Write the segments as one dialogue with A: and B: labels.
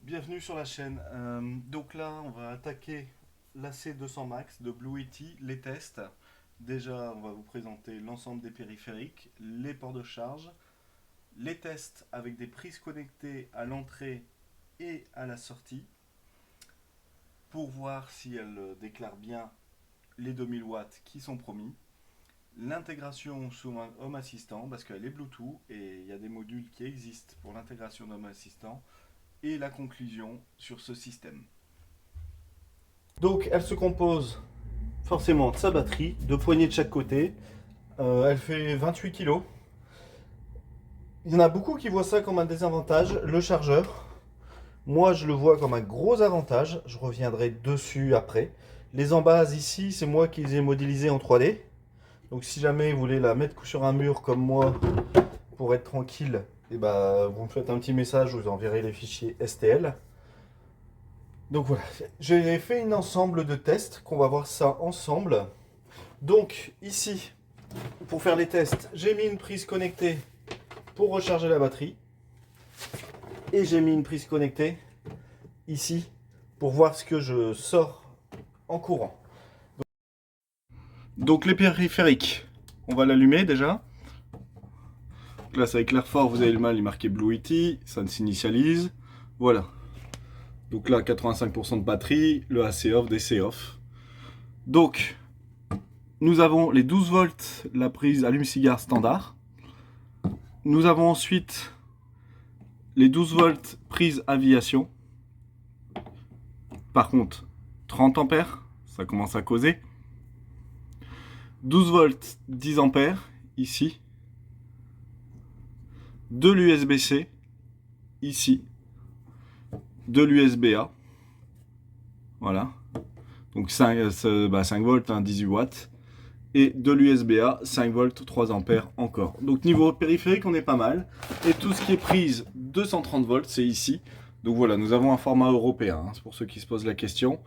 A: Bienvenue sur la chaîne. Donc là, on va attaquer l'AC200 Max de Blue Yeti, les tests. Déjà, on va vous présenter l'ensemble des périphériques, les ports de charge, les tests avec des prises connectées à l'entrée et à la sortie pour voir si elles déclarent bien les 2000 watts qui sont promis. L'intégration sous un Home Assistant parce qu'elle est Bluetooth et il y a des modules qui existent pour l'intégration d'Home Assistant et la conclusion sur ce système. Donc elle se compose forcément de sa batterie, deux poignées de chaque côté. Elle fait 28 kg. Il y en a beaucoup qui voient ça comme un désavantage, le chargeur. Moi je le vois comme un gros avantage, je reviendrai dessus après. Les embases ici, c'est moi qui les ai modélisées en 3D. Donc si jamais vous voulez la mettre sur un mur comme moi pour être tranquille, et vous me faites un petit message, je vous enverrai les fichiers STL. Donc voilà, j'ai fait un ensemble de tests, qu'on va voir ça ensemble. Donc ici, pour faire les tests, j'ai mis une prise connectée pour recharger la batterie. Et j'ai mis une prise connectée ici pour voir ce que je sors en courant. Donc les périphériques, on va l'allumer déjà. Là ça éclaire fort, vous avez le mal, il est marqué Blue Yeti, ça s'initialise. Voilà. Donc là 85% de batterie, le AC off, DC off. Donc nous avons les 12 volts, la prise allume-cigare standard. Nous avons ensuite les 12 volts prise aviation. Par contre, 30 ampères, ça commence à causer. 12 volts, 10 ampères, ici. De l'USB-C, ici. De l'USB-A. Voilà. Donc 5 volts, 18 watts. Et de l'USB-A, 5 volts, 3 ampères encore. Donc niveau périphérique, on est pas mal. Et tout ce qui est prise 230 volts, c'est ici. Donc voilà, nous avons un format européen, hein, c'est pour ceux qui se posent la question.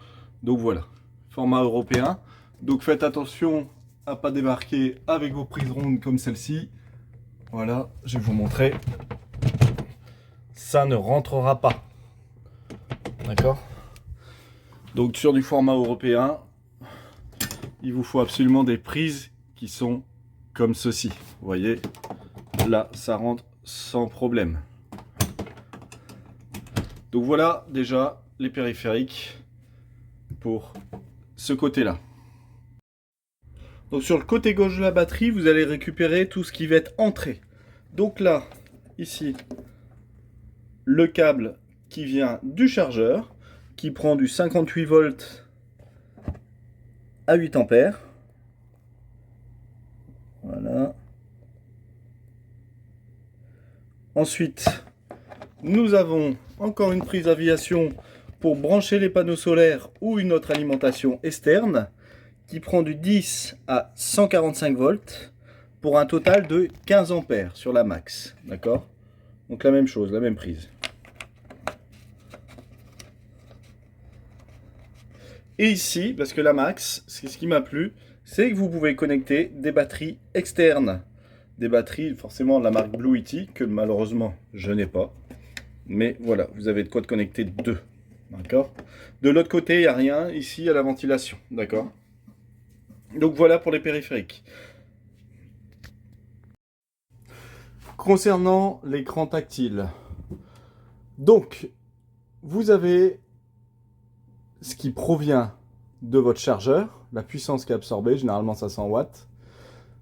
A: Donc voilà, format européen. Donc faites attention à pas débarquer avec vos prises rondes comme celle-ci. Voilà, je vais vous montrer. Ça ne rentrera pas. D'accord? Donc sur du format européen, il vous faut absolument des prises qui sont comme ceci. Vous voyez, là, ça rentre sans problème. Donc voilà déjà les périphériques pour ce côté-là. Donc sur le côté gauche de la batterie, vous allez récupérer tout ce qui va être entrée. Donc là, ici, le câble qui vient du chargeur, qui prend du 58 volts à 8 ampères. Voilà. Ensuite, nous avons encore une prise aviation pour brancher les panneaux solaires ou une autre alimentation externe qui prend du 10 à 145 volts pour un total de 15 ampères sur la max. D'accord? Donc la même chose, la même prise. Et ici, parce que la max, c'est ce qui m'a plu, c'est que vous pouvez connecter des batteries externes. Des batteries forcément de la marque Blue Yeti, que malheureusement je n'ai pas. Mais voilà, vous avez de quoi de connecter deux. D'accord? De l'autre côté, il n'y a rien. Ici, il y a la ventilation. D'accord? Donc voilà pour les périphériques. Concernant l'écran tactile. Donc, vous avez ce qui provient de votre chargeur, la puissance qui est absorbée, généralement 500 watts.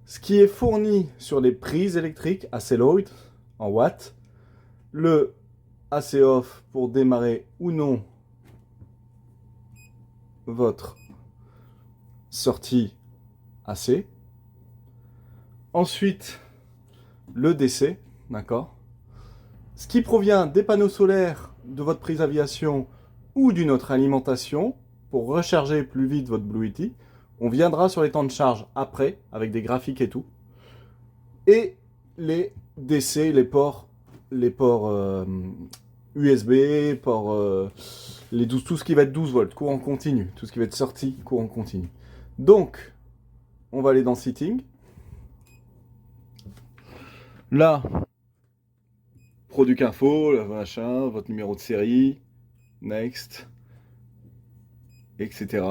A: Ce qui est fourni sur les prises électriques, AC load en watts. Le AC off pour démarrer ou non votre sortie AC. Ensuite, le DC, d'accord. Ce qui provient des panneaux solaires de votre prise aviation ou d'une autre alimentation pour recharger plus vite votre Blue Yeti. On viendra sur les temps de charge après avec des graphiques et tout. Et les DC, les ports USB, les 12, tout ce qui va être 12 volts, courant continu, tout ce qui va être sorti, courant continu. Donc, on va aller dans Setting. Là, Product Info, machin, votre numéro de série,
B: next, etc.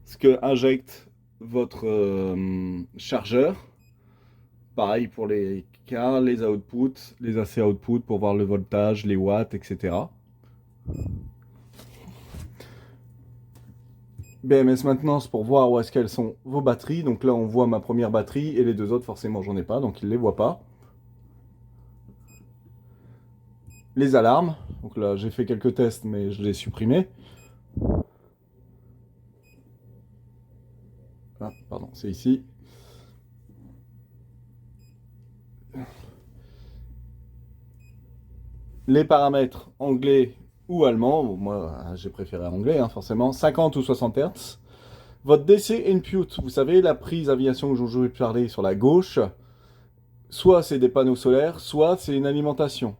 B: Ce que injecte votre chargeur. Pareil pour les cas, les outputs, les AC outputs pour voir le voltage, les watts, etc. BMS maintenance pour voir où est-ce qu'elles sont vos batteries. Donc là, on voit ma première batterie et les deux autres, forcément, j'en ai pas, donc il ne les voit pas. Les alarmes. Donc là, j'ai fait quelques tests, mais je les ai supprimés. Ah, pardon, c'est ici. Les paramètres anglais ou allemand. Bon, moi, j'ai préféré anglais, hein, forcément. 50 ou 60 Hz. Votre DC input, vous savez, la prise aviation que je vais parler sur la gauche, soit c'est des panneaux solaires, soit c'est une alimentation.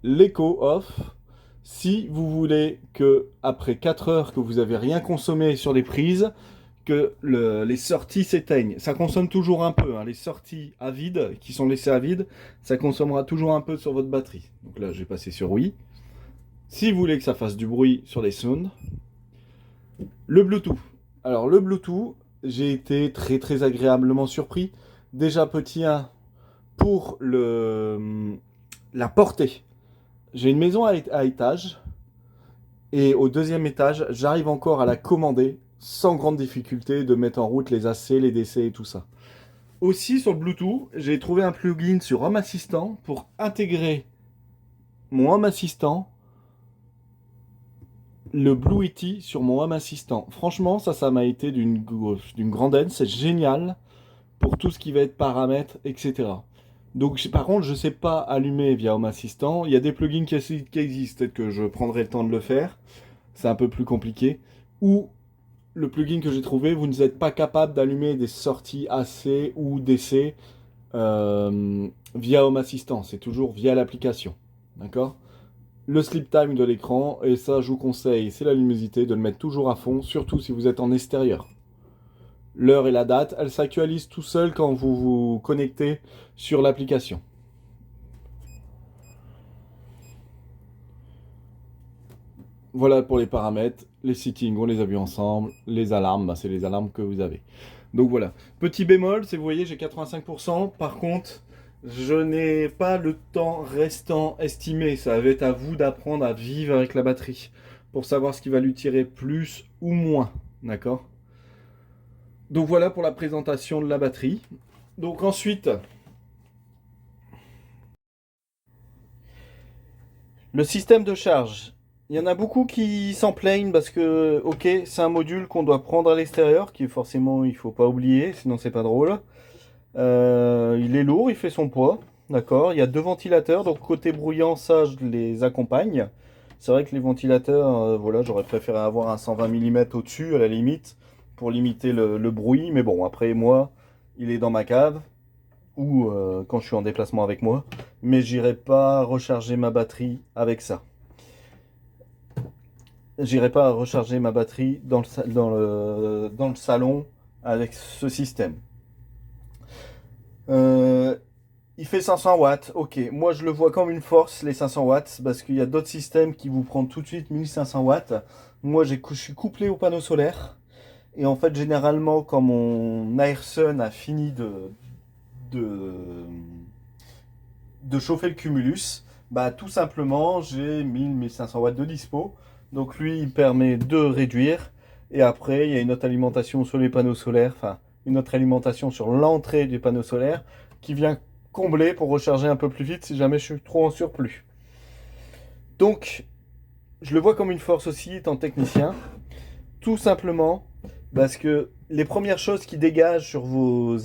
B: L'écho off, si vous voulez que après 4 heures que vous n'avez rien consommé sur les prises, que les sorties s'éteignent. Ça consomme toujours un peu, hein. Les sorties à vide, qui sont laissées à vide, ça consommera toujours un peu sur votre batterie. Donc là, je vais passer sur oui. Si vous voulez que ça fasse du bruit sur les sounds, le Bluetooth. Alors le Bluetooth, j'ai été très très agréablement surpris. Déjà petit 1 pour la portée. J'ai une maison à étage et au deuxième étage, j'arrive encore à la commander sans grande difficulté de mettre en route les AC, les DC et tout ça. Aussi sur le Bluetooth, j'ai trouvé un plugin sur Home Assistant pour intégrer mon Home Assistant, le Blue Yeti sur mon Home Assistant. Franchement, ça m'a été d'une grande aide, c'est génial pour tout ce qui va être paramètres, etc. Donc par contre, je ne sais pas allumer via Home Assistant. Il y a des plugins qui existent, peut-être que je prendrai le temps de le faire. C'est un peu plus compliqué. Ou le plugin que j'ai trouvé, vous n'êtes pas capable d'allumer des sorties AC ou DC via Home Assistant. C'est toujours via l'application. D'accord? Le sleep time de l'écran, et ça je vous conseille, c'est la luminosité, de le mettre toujours à fond, surtout si vous êtes en extérieur. L'heure et la date, elle s'actualise tout seul quand vous vous connectez sur l'application. Voilà pour les paramètres, les settings, on les a vus ensemble, les alarmes, c'est les alarmes que vous avez. Donc voilà. Petit bémol, c'est vous voyez, j'ai 85%, par contre, je n'ai pas le temps restant estimé. Ça va être à vous d'apprendre à vivre avec la batterie pour savoir ce qui va lui tirer plus ou moins. D'accord? Donc voilà pour la présentation de la batterie. Donc ensuite, le système de charge. Il y en a beaucoup qui s'en plaignent parce que, ok, c'est un module qu'on doit prendre à l'extérieur, qui forcément il faut pas oublier, sinon c'est pas drôle. Il est lourd, il fait son poids, d'accord. Il y a deux ventilateurs, donc côté bruyant, ça je les accompagne. C'est vrai que les ventilateurs, voilà, j'aurais préféré avoir un 120 mm au-dessus à la limite pour limiter le bruit, mais bon, après moi, il est dans ma cave ou quand je suis en déplacement avec moi, mais j'irai pas recharger ma batterie avec ça. J'irai pas recharger ma batterie dans le salon avec ce système. Il fait 500 watts, ok. Moi je le vois comme une force, les 500 watts, parce qu'il y a d'autres systèmes qui vous prennent tout de suite 1500 watts. Moi je suis couplé au panneau solaire. Et en fait, généralement, quand mon Airsun a fini de, de chauffer le cumulus, bah tout simplement, j'ai 1000-1500 watts de dispo. Donc lui, il permet de réduire. Et après, il y a une autre alimentation sur les panneaux solaires, enfin, une autre alimentation sur l'entrée du panneau solaire qui vient combler pour recharger un peu plus vite si jamais je suis trop en surplus. Donc, je le vois comme une force aussi, étant technicien. Tout simplement parce que les premières choses qui dégagent sur vos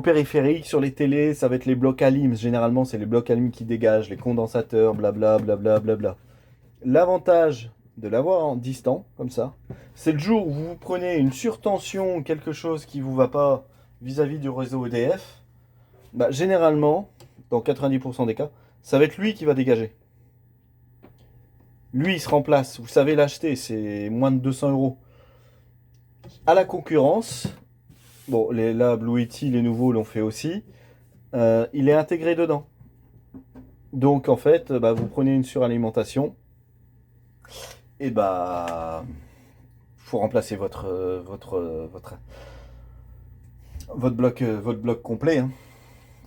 B: périphériques, sur les télés, ça va être les blocs ALIMS. Généralement, c'est les blocs ALIMS qui dégagent, les condensateurs, blabla, blabla, blabla. L'avantage de l'avoir en distant, comme ça, c'est le jour où vous prenez une surtension, quelque chose qui vous va pas vis-à-vis du réseau EDF, bah, généralement, dans 90% des cas, ça va être lui qui va dégager. Lui, il se remplace. Vous savez l'acheter, c'est moins de 200 euros. À la concurrence, bon, là, Blue Yeti, les nouveaux l'ont fait aussi. il est intégré dedans. Donc en fait, bah, vous prenez une suralimentation et bah faut remplacer votre bloc complet, hein,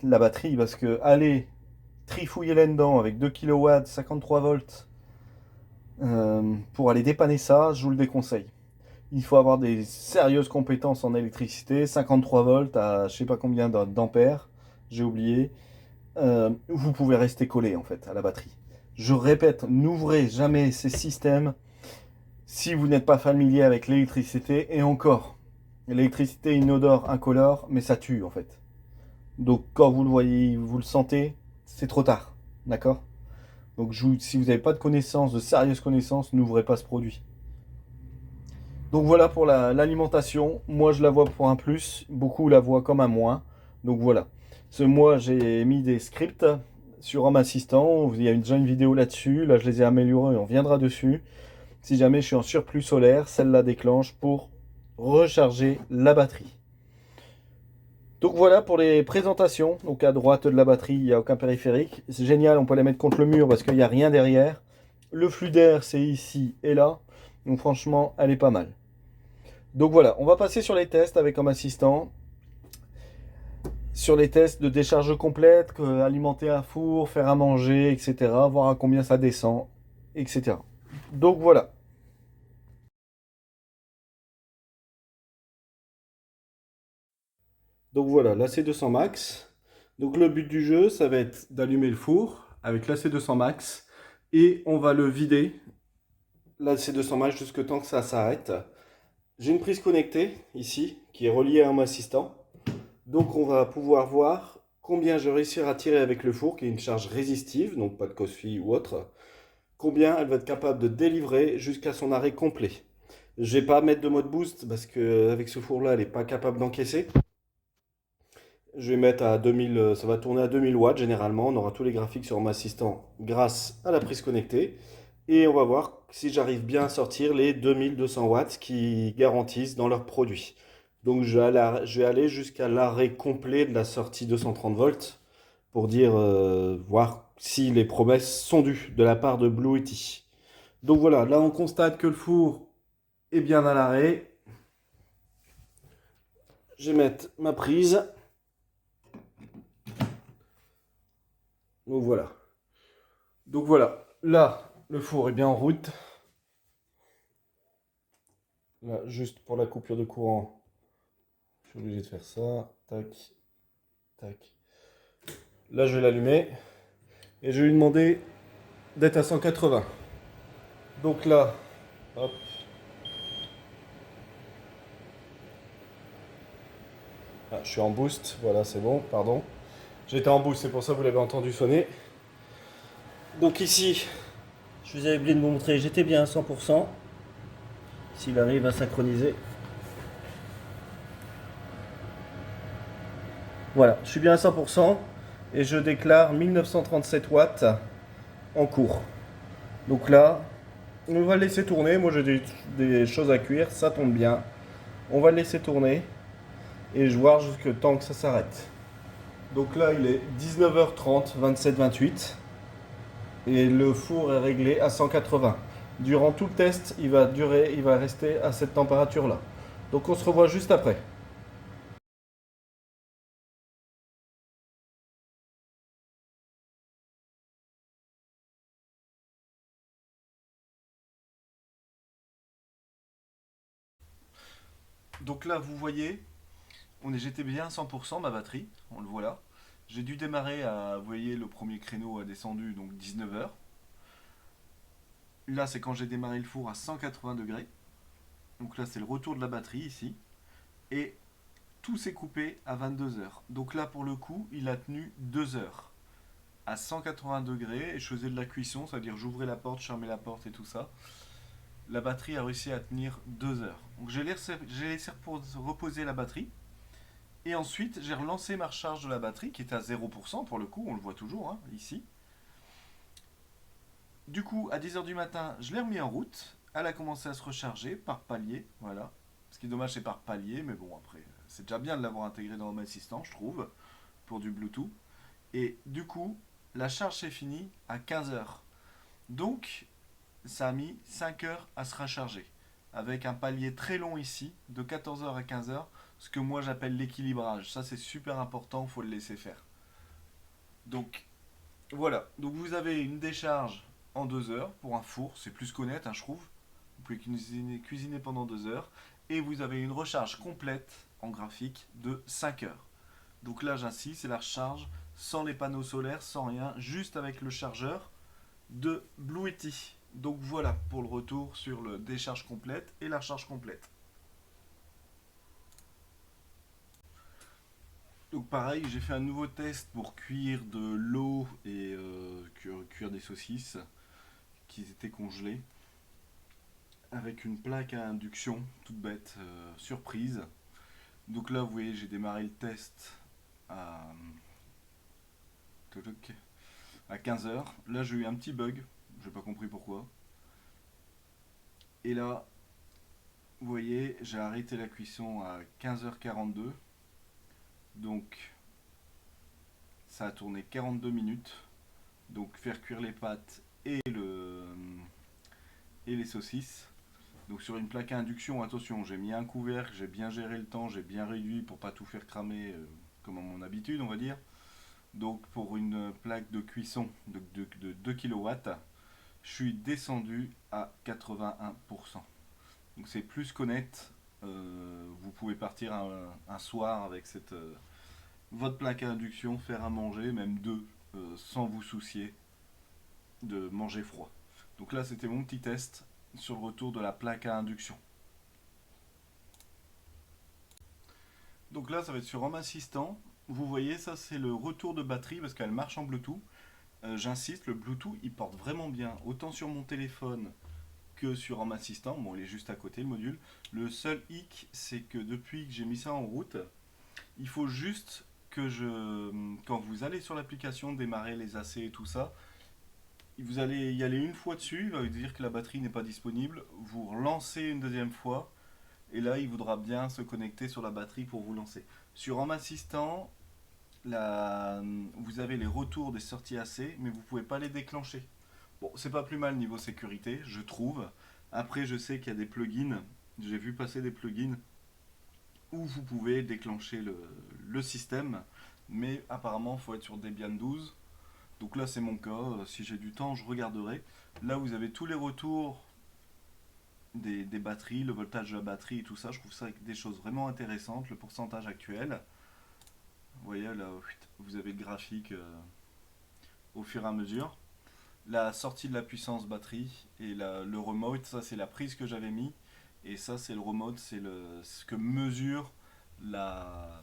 B: la batterie, parce que aller trifouiller là-dedans avec 2 kilowatts, 53 volts, pour aller dépanner ça, je vous le déconseille. Il faut avoir des sérieuses compétences en électricité, 53 volts à je sais pas combien d'ampères, j'ai oublié. Vous pouvez rester collé en fait à la batterie. Je répète, n'ouvrez jamais ces systèmes si vous n'êtes pas familier avec l'électricité. Et encore, l'électricité, une odeur incolore, mais ça tue en fait. Donc quand vous le voyez, vous le sentez, c'est trop tard. D'accord? Donc si vous n'avez pas de connaissances, de sérieuses connaissances, n'ouvrez pas ce produit. Donc voilà pour l'alimentation. Moi je la vois pour un plus, beaucoup la voient comme un moins. Donc voilà. Moi j'ai mis des scripts sur Home Assistant. Il y a déjà une vidéo là-dessus. Là je les ai améliorés, on viendra dessus. Si jamais je suis en surplus solaire, celle-là déclenche pour recharger la batterie. Donc voilà pour les présentations. Donc à droite de la batterie, il n'y a aucun périphérique. C'est génial, on peut les mettre contre le mur parce qu'il n'y a rien derrière. Le flux d'air, c'est ici et là. Donc franchement, elle est pas mal. Donc voilà, on va passer sur les tests avec Home Assistant. Sur les tests de décharge complète, alimenter un four, faire à manger, etc. Voir à combien ça descend, etc. Donc voilà. Donc voilà, l'AC200 Max. Donc le but du jeu, ça va être d'allumer le four avec l'AC200 Max et on va le vider, l'AC200 Max, jusque temps que ça s'arrête. J'ai une prise connectée ici qui est reliée à mon assistant. Donc on va pouvoir voir combien je vais réussir à tirer avec le four, qui est une charge résistive, donc pas de cosfi ou autre. Combien elle va être capable de délivrer jusqu'à son arrêt complet. Je vais pas mettre de mode boost parce que avec ce four là elle n'est pas capable d'encaisser. Je vais mettre à 2000, ça va tourner à 2000 watts généralement. On aura tous les graphiques sur mon assistant grâce à la prise connectée. Et on va voir si j'arrive bien à sortir les 2200 watts qui garantissent dans leur produit. Donc je vais aller jusqu'à l'arrêt complet de la sortie 230 volts pour dire, voir si les promesses sont dues de la part de Blue Yeti. Donc voilà, là on constate que le four est bien à l'arrêt. Je vais mettre ma prise. Donc voilà. Donc voilà, là, le four est bien en route. Là, juste pour la coupure de courant, je suis obligé de faire ça. Tac, tac. Là, je vais l'allumer et je vais lui demander d'être à 180. Donc là, hop. Ah, je suis en boost, voilà, c'est bon, pardon. J'étais en boost, c'est pour ça que vous l'avez entendu sonner. Donc ici, je vous avais oublié de vous montrer, j'étais bien à 100%. S'il arrive à synchroniser. Voilà, je suis bien à 100% et je déclare 1937 watts en cours. Donc là, on va le laisser tourner. Moi j'ai des choses à cuire, ça tombe bien. On va le laisser tourner et je vais voir jusqu'à temps que ça s'arrête. Donc là il est 19h30, 27-28 et le four est réglé à 180. Durant tout le test, il va rester à cette température là. Donc on se revoit juste après. Donc là vous voyez, j'étais bien à 100% ma batterie, on le voit là. J'ai dû démarrer vous voyez, le premier créneau a descendu, donc 19h. Là, c'est quand j'ai démarré le four à 180 degrés. Donc là, c'est le retour de la batterie ici. Et tout s'est coupé à 22h. Donc là, pour le coup, il a tenu 2 heures à 180 degrés et je faisais de la cuisson, c'est-à-dire j'ouvrais la porte, je fermais la porte et tout ça. La batterie a réussi à tenir 2 heures. Donc j'ai laissé reposer la batterie. Et ensuite, j'ai relancé ma recharge de la batterie qui est à 0% pour le coup, on le voit toujours hein, ici. Du coup, à 10h du matin, je l'ai remis en route. Elle a commencé à se recharger par palier, voilà. Ce qui est dommage, c'est par palier, mais bon, après, c'est déjà bien de l'avoir intégré dans Home Assistant, je trouve,
A: pour du Bluetooth. Et du coup, la charge s'est finie à 15 heures. Donc, ça a mis 5 heures à se recharger. Avec un palier très long ici, de 14 heures à 15 heures, ce que moi j'appelle l'équilibrage. Ça, c'est super important, il faut le laisser faire. Donc, voilà. Donc, vous avez une décharge en 2 heures pour un four. C'est plus qu'honnête, hein, je trouve. Vous pouvez cuisiner pendant 2 heures. Et vous avez une recharge complète en graphique de 5 heures. Donc là, j'insiste, c'est la recharge sans les panneaux solaires, sans rien, juste avec le chargeur de Blue Yeti. Donc voilà pour le retour sur le décharge complète et la recharge complète. Donc pareil, j'ai fait un nouveau test pour cuire de l'eau et cuire des saucisses qui étaient congelées avec une plaque à induction toute bête, surprise. Donc là, vous voyez, j'ai démarré le test à, à 15 heures. Là, j'ai eu un petit bug, j'ai pas compris pourquoi. Et là, vous voyez, j'ai arrêté la cuisson à 15h42. Donc, ça a tourné 42 minutes. Donc, faire cuire les pâtes et les saucisses. Donc, sur une plaque à induction, attention, j'ai mis un couvercle, j'ai bien géré le temps, j'ai bien réduit pour pas tout faire cramer comme à mon habitude, on va dire. Donc, pour une plaque de cuisson de 2 kW, je suis descendu à 81%. Donc c'est plus qu'honnête. Vous pouvez partir un soir avec votre plaque à induction, faire à manger, même deux, sans vous soucier de manger froid. Donc là, c'était mon petit test sur le retour de la plaque à induction. Donc là, ça va être sur Home Assistant. Vous voyez, ça c'est le retour de batterie parce qu'elle marche en Bluetooth. J'insiste, le Bluetooth il porte vraiment bien, autant sur mon téléphone que sur Home Assistant. Bon, il est juste à côté le module. Le seul hic, c'est que depuis que j'ai mis ça en route, il faut juste quand vous allez sur l'application, démarrer les AC et tout ça, vous allez y aller une fois dessus, il va vous dire que la batterie n'est pas disponible, vous relancez une deuxième fois, et là, il voudra bien se connecter sur la batterie pour vous lancer. Sur Home Assistant, vous avez les retours des sorties AC, mais vous ne pouvez pas les déclencher. Bon, c'est pas plus mal niveau sécurité, je trouve. Après, je sais qu'il y a des plugins, j'ai vu passer des plugins où vous pouvez déclencher le système, mais apparemment, il faut être sur Debian 12. Donc là, c'est mon cas. Si j'ai du temps, je regarderai. Là, vous avez tous les retours des batteries, le voltage de la batterie et tout ça. Je trouve ça des choses vraiment intéressantes, le pourcentage actuel. Vous voyez, là, vous avez le graphique au fur et à mesure. La sortie de la puissance batterie et le remote, ça c'est la prise que j'avais mis. Et ça c'est le remote, c'est ce que mesure la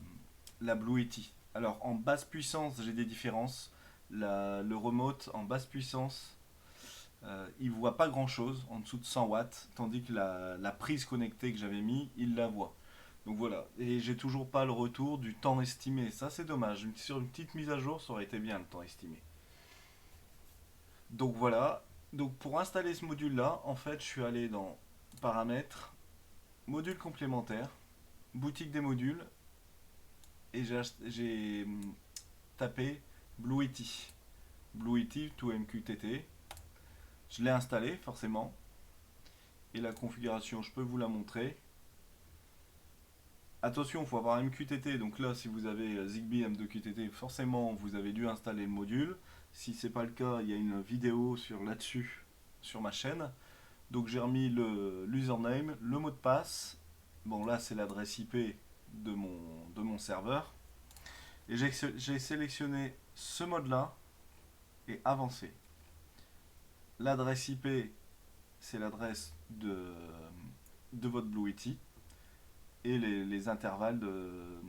A: Blue Yeti. Alors en basse puissance, j'ai des différences. Le remote en basse puissance, il voit pas grand chose en dessous de 100 watts, tandis que la prise connectée que j'avais mis, il la voit. Donc voilà, et j'ai toujours pas le retour du temps estimé. Ça c'est dommage. Sur une petite mise à jour, ça aurait été bien le temps estimé. Donc voilà. Donc pour installer ce module là, en fait, je suis allé dans paramètres, module complémentaire, boutique des modules et j'ai tapé Blue Yeti. Blue Yeti to MQTT. Je l'ai installé forcément. Et la configuration, je peux vous la montrer. Attention, il faut avoir MQTT. Donc là, si vous avez Zigbee M2QTT, forcément, vous avez dû installer le module. Si c'est pas le cas, il y a une vidéo là-dessus sur ma chaîne. Donc j'ai remis l'username, le mot de passe. Bon là c'est l'adresse IP de mon serveur. Et j'ai sélectionné ce mode là et avancé. L'adresse IP c'est l'adresse de votre Blue Yeti et les intervalles de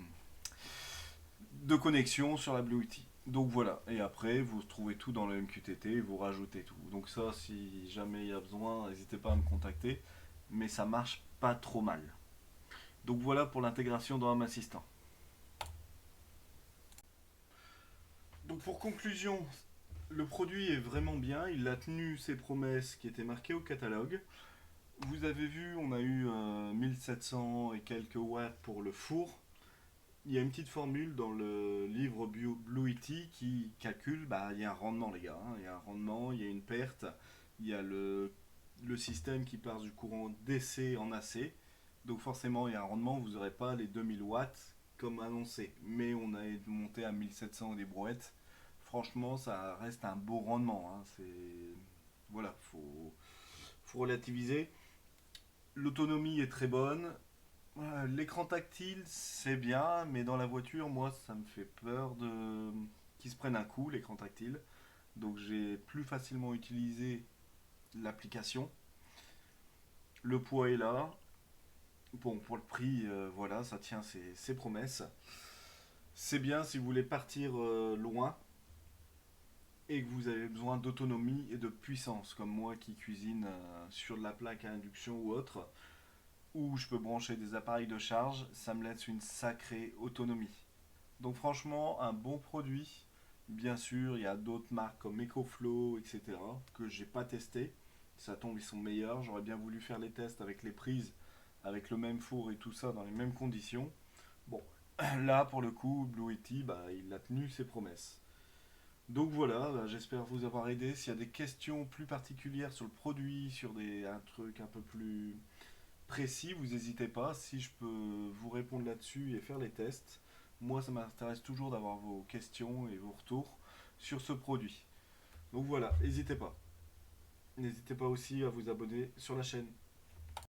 A: connexion sur la Blue Yeti. Donc voilà, et après vous trouvez tout dans le MQTT, vous rajoutez tout. Donc ça, si jamais il y a besoin, n'hésitez pas à me contacter, mais ça marche pas trop mal. Donc voilà pour l'intégration dans Home Assistant. Donc pour conclusion, le produit est vraiment bien, il a tenu ses promesses qui étaient marquées au catalogue. Vous avez vu, on a eu 1700 et quelques watts pour le four. il y a une petite formule dans le livre Blue ET qui calcule, bah, il y a un rendement les gars, hein. Il y a un rendement, il y a une perte, il y a le système qui passe du courant DC en AC. Donc forcément il y a un rendement, vous n'aurez pas les 2000 watts comme annoncé. Mais on a monté à 1700 des brouettes. Franchement ça reste un beau rendement, hein. Voilà, faut relativiser. L'autonomie est très bonne. L'écran tactile, c'est bien, mais dans la voiture, moi, ça me fait peur de qu'ils se prennent un coup, l'écran tactile. Donc j'ai plus facilement utilisé l'application. Le poids est là. Bon, pour le prix, voilà, ça tient ses promesses. C'est bien si vous voulez partir loin et que vous avez besoin d'autonomie et de puissance, comme moi qui cuisine sur de la plaque à induction ou autre, où je peux brancher des appareils de charge, ça me laisse une sacrée autonomie. Donc franchement, un bon produit. Bien sûr, il y a d'autres marques comme EcoFlow, etc. que j'ai pas testé. Ça tombe, ils sont meilleurs. J'aurais bien voulu faire les tests avec les prises, avec le même four et tout ça dans les mêmes conditions. Bon, là pour le coup, Blue Yeti, bah, il a tenu ses promesses. Donc voilà, bah, j'espère vous avoir aidé. S'il y a des questions plus particulières sur le produit, sur un truc un peu plus précis, vous n'hésitez pas. Si je peux vous répondre là-dessus et faire les tests, moi ça m'intéresse toujours d'avoir vos questions et vos retours sur ce produit. Donc voilà, n'hésitez pas. N'hésitez pas aussi à vous abonner sur la chaîne.